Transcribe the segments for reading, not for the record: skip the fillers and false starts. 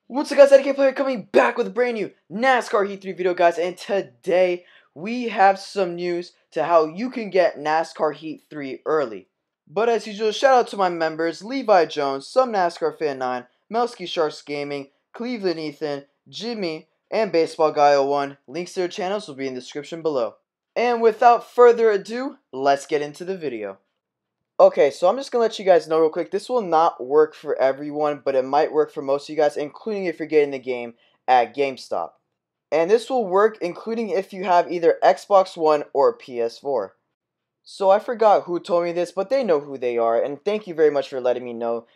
What's up guys, Eddie Player coming back with a brand new NASCAR Heat 3 video guys, and today we have some news to how you can get NASCAR Heat 3 early. But as usual, shout out to my members, Levi Jones, Some NASCAR Fan 9, Melski Sharks Gaming, Cleveland Ethan, Jimmy, and Baseball Guy 01. Links to their channels will be in the description below. And without further ado, let's get into the video. Okay, so I'm just going to let you guys know real quick, this will not work for everyone, but it might work for most of you guys, including if you're getting the game at GameStop. And this will work including if you have either Xbox One or PS4. So I forgot who told me this, but they know who they are, and thank you very much for letting me know.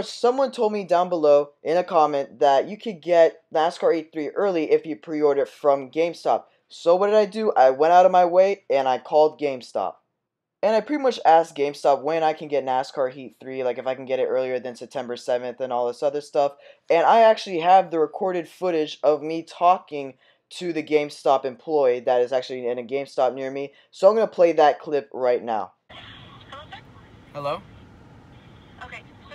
Someone told me down below in a comment that you could get NASCAR 83 early if you pre-order from GameStop. So what did I do? I went out of my way and I called GameStop. And I pretty much asked GameStop when I can get NASCAR Heat 3, like if I can get it earlier than September 7th and all this other stuff. And I actually have the recorded footage of me talking to the GameStop employee that is actually in a GameStop near me. So I'm going to play that clip right now. Hello, sir? Hello? Okay, so,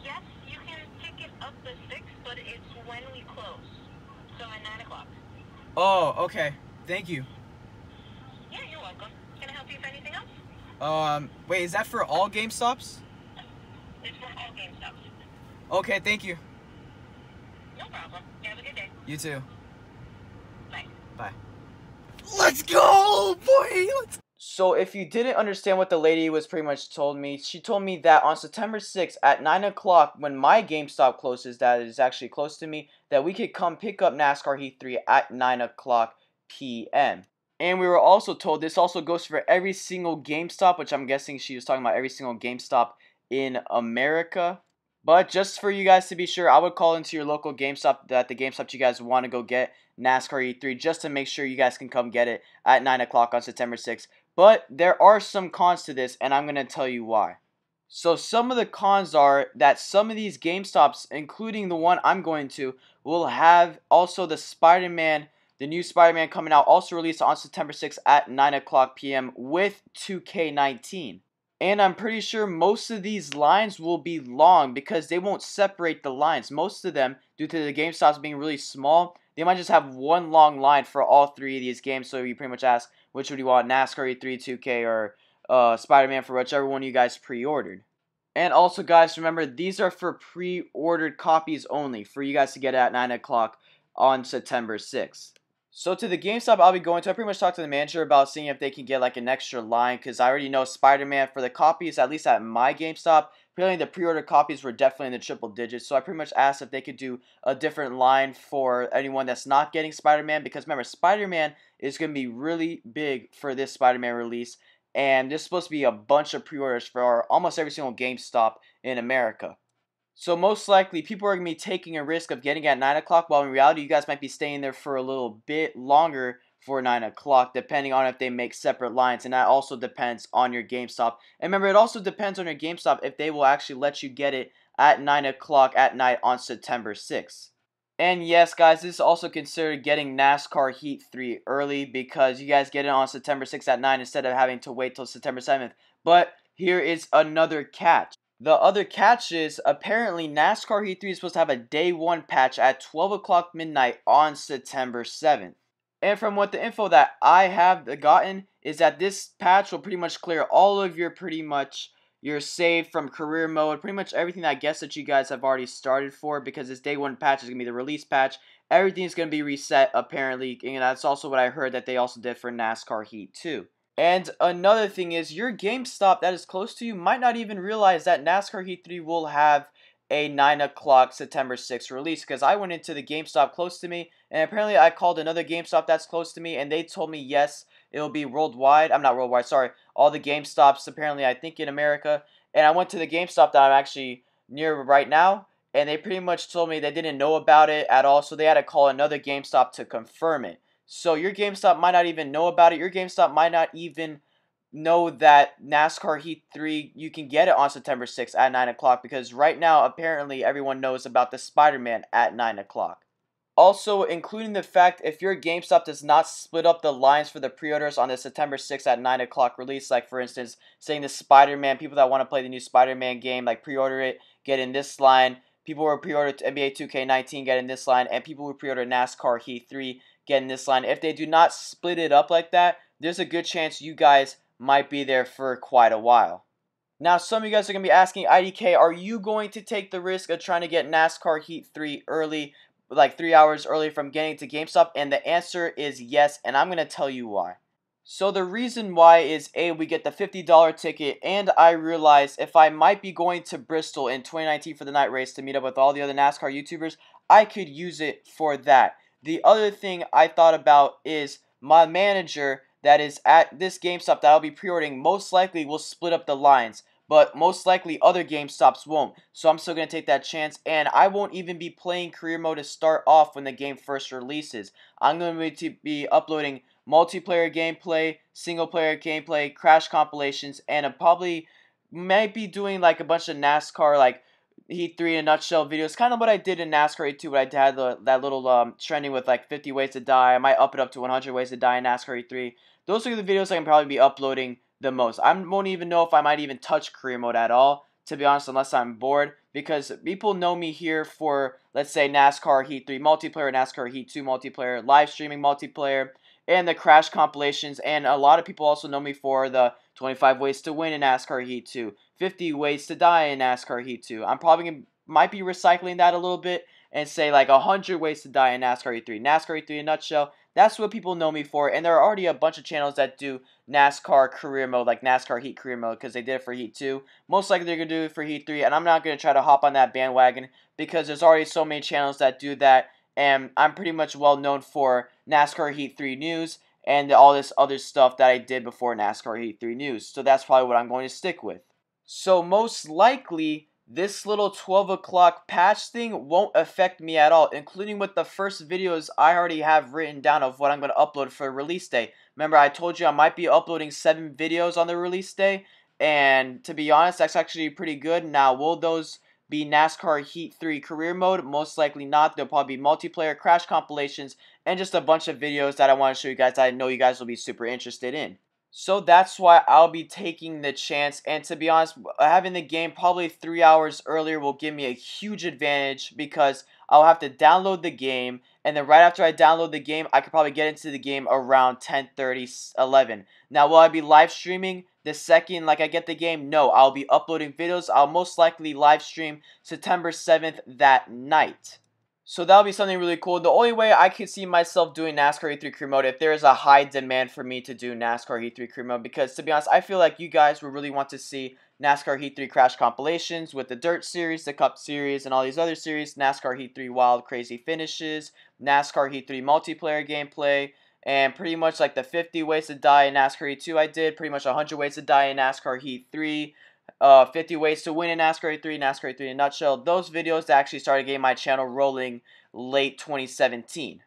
yes, you can pick it up the 6th, but it's when we close. So at 9 o'clock. Oh, okay. Thank you. Yeah, you're welcome. Can I help you with anything else? Wait, is that for all GameStops? It's for all GameStops. Okay, thank you. No problem. You have a good day. You too. Bye. Bye. Let's go, boy! So if you didn't understand what the lady was pretty much told me, she told me that on September 6th at 9 o'clock, when my GameStop closes, that is actually close to me, that we could come pick up NASCAR Heat 3 at 9 o'clock p.m. And we were also told this also goes for every single GameStop, which I'm guessing she was talking about every single GameStop in America. But just for you guys to be sure, I would call into your local GameStop, that the GameStop you guys want to go get NASCAR E3, just to make sure you guys can come get it at 9 o'clock on September 6th. But there are some cons to this, and I'm going to tell you why. So some of the cons are that some of these GameStops, including the one I'm going to, will have also the new Spider-Man coming out, also released on September 6th at 9 o'clock p.m. with 2K19. And I'm pretty sure most of these lines will be long because they won't separate the lines. Most of them, due to the GameStops being really small, they might just have one long line for all three of these games. So you pretty much ask, which would you want, NASCAR E3, 2K, or Spider-Man, for whichever one you guys pre-ordered. And also, guys, remember, these are for pre-ordered copies only, for you guys to get at 9 o'clock on September 6th. So to the GameStop I'll be going to, I pretty much talked to the manager about seeing if they can get like an extra line, because I already know Spider-Man for the copies, at least at my GameStop, apparently the pre-order copies were definitely in the triple digits. So I pretty much asked if they could do a different line for anyone that's not getting Spider-Man, because remember, Spider-Man is going to be really big for this Spider-Man release, and there's supposed to be a bunch of pre-orders for almost every single GameStop in America. So most likely, people are going to be taking a risk of getting at 9 o'clock, while in reality, you guys might be staying there for a little bit longer for 9 o'clock, depending on if they make separate lines, and that also depends on your GameStop. And remember, it also depends on your GameStop if they will actually let you get it at 9 o'clock at night on September 6th. And yes, guys, this is also considered getting NASCAR Heat 3 early, because you guys get it on September 6th at 9 instead of having to wait till September 7th. But here is another catch. The other catch is, apparently NASCAR Heat 3 is supposed to have a day 1 patch at 12 o'clock midnight on September 7th. And from what the info that I have gotten is that this patch will pretty much clear all of your your save from career mode, pretty much everything I guess that you guys have already started for, because this day 1 patch is going to be the release patch. Everything is going to be reset apparently, and that's also what I heard that they also did for NASCAR Heat 2. And another thing is, your GameStop that is close to you might not even realize that NASCAR Heat 3 will have a 9 o'clock September 6th release, because I went into the GameStop close to me, and apparently I called another GameStop that's close to me, and they told me yes, it will be worldwide. I'm not worldwide, sorry. All the GameStops, apparently, I think in America. And I went to the GameStop that I'm actually near right now, and they pretty much told me they didn't know about it at all, so they had to call another GameStop to confirm it. So your GameStop might not even know about it. Your GameStop might not even know that NASCAR Heat 3, you can get it on September 6th at 9 o'clock, because right now, apparently, everyone knows about the Spider-Man at 9 o'clock. Also, including the fact if your GameStop does not split up the lines for the pre-orders on the September 6th at 9 o'clock release, like for instance, saying the Spider-Man, people that want to play the new Spider-Man game, like pre-order it, get in this line. People who pre-ordered NBA 2K19 getting this line, and people who pre-ordered NASCAR Heat 3 getting this line. If they do not split it up like that, there's a good chance you guys might be there for quite a while. Now, some of you guys are going to be asking, IDK, are you going to take the risk of trying to get NASCAR Heat 3 early, like 3 hours early from getting to GameStop? And the answer is yes, and I'm going to tell you why. So the reason why is, A, we get the $50 ticket, and I realized if I might be going to Bristol in 2019 for the night race to meet up with all the other NASCAR YouTubers, I could use it for that. The other thing I thought about is my manager that is at this GameStop that I'll be pre-ordering most likely will split up the lines, but most likely other GameStops won't. So I'm still going to take that chance, and I won't even be playing career mode to start off when the game first releases. I'm going to be uploading multiplayer gameplay, single player gameplay, crash compilations, and I probably might be doing like a bunch of NASCAR like Heat 3 in a nutshell videos, kind of what I did in NASCAR Heat 2, but I had that little trending with like 50 ways to die. I might up it up to 100 ways to die in NASCAR Heat 3. Those are the videos I can probably be uploading the most. I won't even know if I might even touch career mode at all, to be honest, unless I'm bored, because people know me here for, let's say, NASCAR Heat 3 multiplayer, NASCAR Heat 2 multiplayer, live streaming multiplayer, and the crash compilations, and a lot of people also know me for the 25 ways to win in NASCAR Heat 2, 50 ways to die in NASCAR Heat 2. I'm probably might be recycling that a little bit and say like 100 ways to die in NASCAR Heat 3. NASCAR Heat 3 in a nutshell, that's what people know me for, and there are already a bunch of channels that do NASCAR career mode, like NASCAR Heat career mode, because they did it for Heat 2. Most likely they're going to do it for Heat 3, and I'm not going to try to hop on that bandwagon because there's already so many channels that do that, and I'm pretty much well known for NASCAR Heat 3 news and all this other stuff that I did before NASCAR Heat 3 news. So that's probably what I'm going to stick with. So most likely, this little 12 o'clock patch thing won't affect me at all, including with the first videos I already have written down of what I'm going to upload for release day. Remember, I told you I might be uploading 7 videos on the release day, and to be honest, that's actually pretty good. Now, will those be NASCAR Heat 3 career mode? Most likely not. There'll probably be multiplayer, crash compilations, and just a bunch of videos that I want to show you guys that I know you guys will be super interested in. So that's why I'll be taking the chance, and to be honest, having the game probably 3 hours earlier will give me a huge advantage because I'll have to download the game, and then right after I download the game, I could probably get into the game around 10:30, 11. Now, will I be live streaming the second like I get the game? No, I'll be uploading videos. I'll most likely live stream September 7th that night. So that'll be something really cool. The only way I could see myself doing NASCAR E3 career mode if there is a high demand for me to do NASCAR E3 career mode, because to be honest, I feel like you guys would really want to see NASCAR Heat 3 crash compilations with the Dirt series, the Cup series, and all these other series, NASCAR Heat 3 wild crazy finishes, NASCAR Heat 3 multiplayer gameplay, and pretty much like the 50 ways to die in NASCAR Heat 2 I did, pretty much 100 ways to die in NASCAR Heat 3, 50 ways to win in NASCAR 3, NASCAR 3 in a nutshell. Those videos that actually started getting my channel rolling late 2017.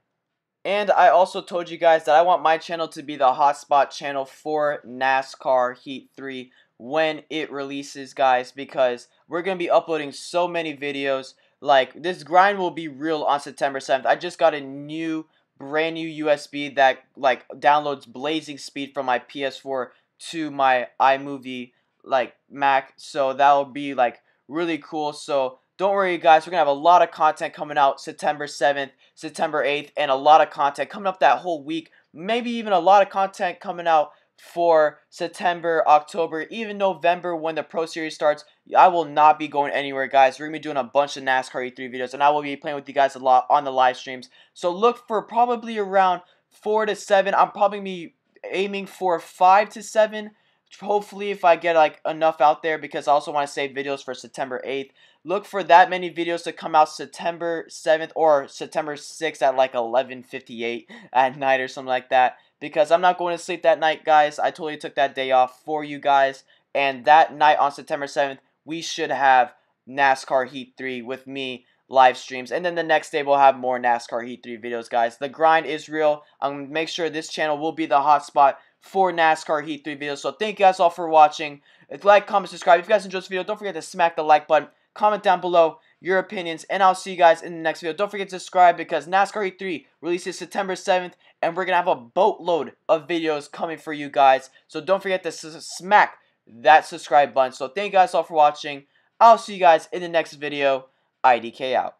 And I also told you guys that I want my channel to be the hotspot channel for NASCAR Heat 3 when it releases, guys, because we're going to be uploading so many videos. Like, this grind will be real on September 7th. I just got a brand new USB that, like, downloads blazing speed from my PS4 to my iMovie like Mac, so that'll be like really cool. So don't worry, guys, we're gonna have a lot of content coming out September 7th, September 8th, and a lot of content coming up that whole week. Maybe even a lot of content coming out for September, October, even November when the Pro Series starts. I will not be going anywhere, guys. We're gonna be doing a bunch of NASCAR E3 videos, and I will be playing with you guys a lot on the live streams. So look for probably around 4 to 7. I'm probably gonna be aiming for 5 to 7. Hopefully, if I get like enough out there, because I also want to save videos for September 8th. Look for that many videos to come out September 7th or September 6th at like 11:58 at night or something like that, because I'm not going to sleep that night, guys. I totally took that day off for you guys, and that night on September 7th, we should have NASCAR Heat 3 with me live streams, and then the next day we'll have more NASCAR Heat 3 videos, guys. The grind is real. I'm going to make sure this channel will be the hotspot for NASCAR Heat 3 videos. So thank you guys all for watching. Like, comment, subscribe. If you guys enjoyed this video, don't forget to smack the like button. Comment down below your opinions, and I'll see you guys in the next video. Don't forget to subscribe, because NASCAR Heat 3 releases September 7th, and we're going to have a boatload of videos coming for you guys. So don't forget to smack that subscribe button. So thank you guys all for watching. I'll see you guys in the next video. IDK out.